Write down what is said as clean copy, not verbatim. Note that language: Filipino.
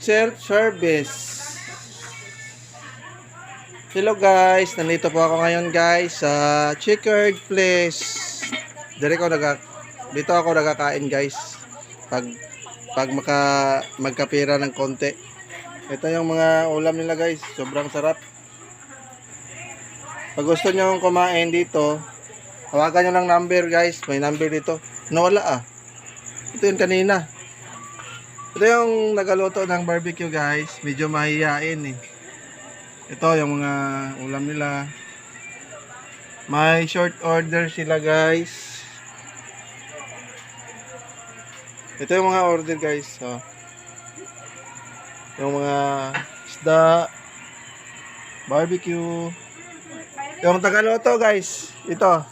self-service. Hello guys, nandito po ako ngayon guys sa Checkered Place. Dito ako nagkakain guys. Pag magkapira ng konti. Ito yung mga ulam nila guys, sobrang sarap. Pag gusto nyo kumain dito, hawakan nyo lang number guys, may number dito. Nawala Ito yung kanina. Ito yung nagaluto ng barbecue guys, medyo mahihain Ito yung mga ulam nila. May short order sila guys. Ito yung mga order guys. Yung mga isda, barbecue. Yung tagaluto guys. Ito.